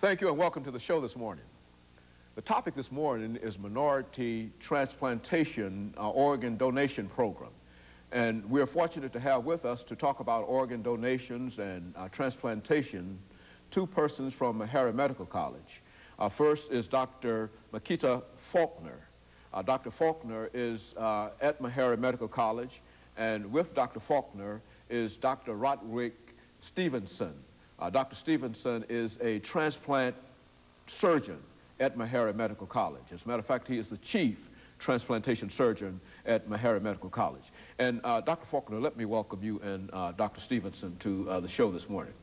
Thank you and welcome to the show this morning. The topic this morning is minority transplantation organ donation program. And we're fortunate to have with us to talk about organ donations and transplantation two persons from Meharry Medical College. First is Dr. McFaulkner. Dr. Faulkner is at Meharry Medical College, and with Dr. Faulkner is Dr. RStevenson. Dr. Stevenson is a transplant surgeon at Meharry Medical College. As a matter of fact, he is the chief transplantation surgeon at Meharry Medical College. And Dr. Faulkner, let me welcome you and Dr. Stevenson to the show this morning.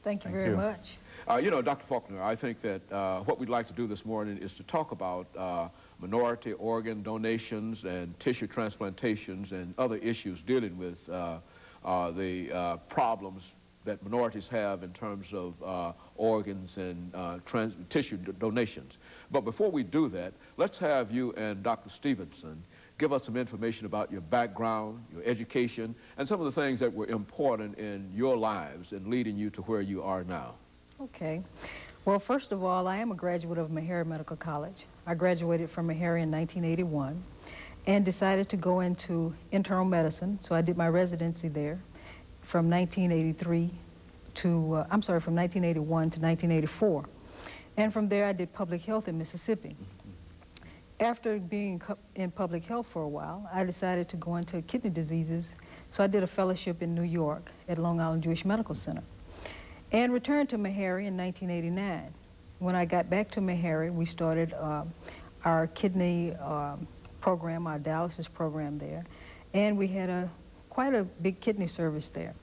Thank you very much. You know, Dr. Faulkner, I think that what we'd like to do this morning is to talk about minority organ donations and tissue transplantations and other issues dealing with the problems that minorities have in terms of organs and tissue donations. But before we do that, let's have you and Dr. Stevenson give us some information about your background, your education, and some of the things that were important in your lives and leading you to where you are now. Okay. Well, first of all, I am a graduate of Meharry Medical College. I graduated from Meharry in 1981 and decided to go into internal medicine, so I did my residency there from 1981 to 1984. And from there, I did public health in Mississippi. After being in public health for a while, I decided to go into kidney diseases, so I did a fellowship in New York at Long Island Jewish Medical Center and returned to Meharry in 1989. When I got back to Meharry, we started our kidney program, our dialysis program there, and we had quite a big kidney service there.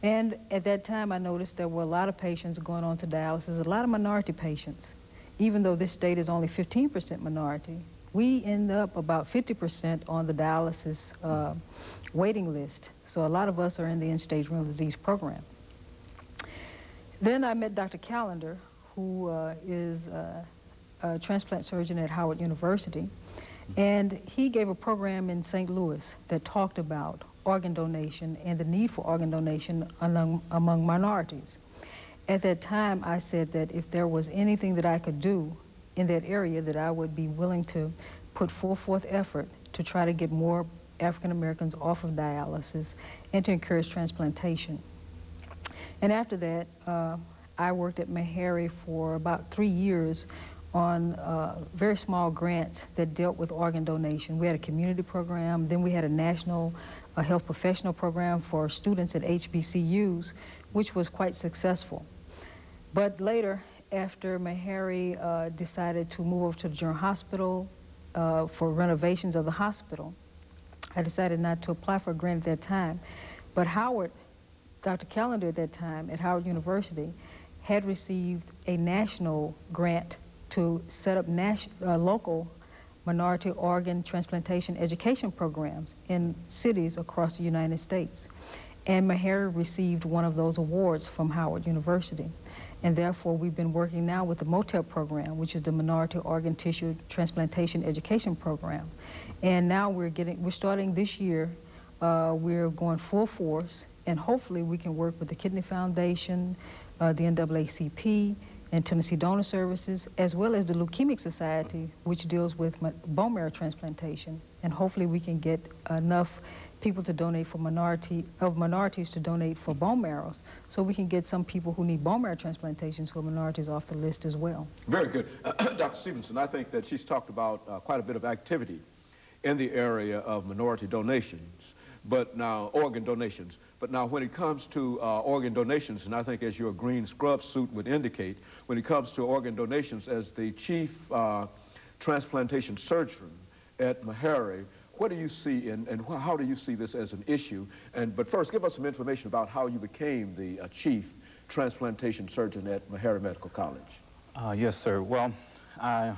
And at that time, I noticed there were a lot of patients going on to dialysis, a lot of minority patients. Even though this state is only 15% minority, we end up about 50% on the dialysis waiting list. So a lot of us are in the end-stage renal disease program. Then I met Dr. Callender, who is a transplant surgeon at Howard University, and he gave a program in St. Louis that talked about organ donation and the need for organ donation among minorities. At that time, I said that if there was anything that I could do in that area, that I would be willing to put full forth effort to try to get more African Americans off of dialysis and to encourage transplantation. And after that, I worked at Meharry for about 3 years on very small grants that dealt with organ donation. We had a community program, then we had a national health professional program for students at HBCUs, which was quite successful. But later, after Meharry decided to move over to the General Hospital for renovations of the hospital, I decided not to apply for a grant at that time. But Howard, Dr. Callender at that time at Howard University, had received a national grant to set up local minority organ transplantation education programs in cities across the United States. And Meharry received one of those awards from Howard University. And therefore, we've been working now with the MOTEP program, which is the Minority Organ Tissue Transplantation Education Program. And now we're starting this year, we're going full force, and hopefully we can work with the Kidney Foundation, the NAACP, and Tennessee Donor Services, as well as the Leukemic Society, which deals with bone marrow transplantation. And hopefully we can get enough people to donate for minorities to donate for bone marrows, so we can get some people who need bone marrow transplantations who are minorities off the list as well. Very good. Dr. Stevenson, I think that she's talked about quite a bit of activity in the area of minority donations, but now organ donations. But now when it comes to organ donations, and I think as your green scrub suit would indicate, when it comes to organ donations, as the chief transplantation surgeon at Meharry, what do you see and how do you see this as an issue? But first, give us some information about how you became the chief transplantation surgeon at Meharry Medical College. Yes, sir. Well, I'm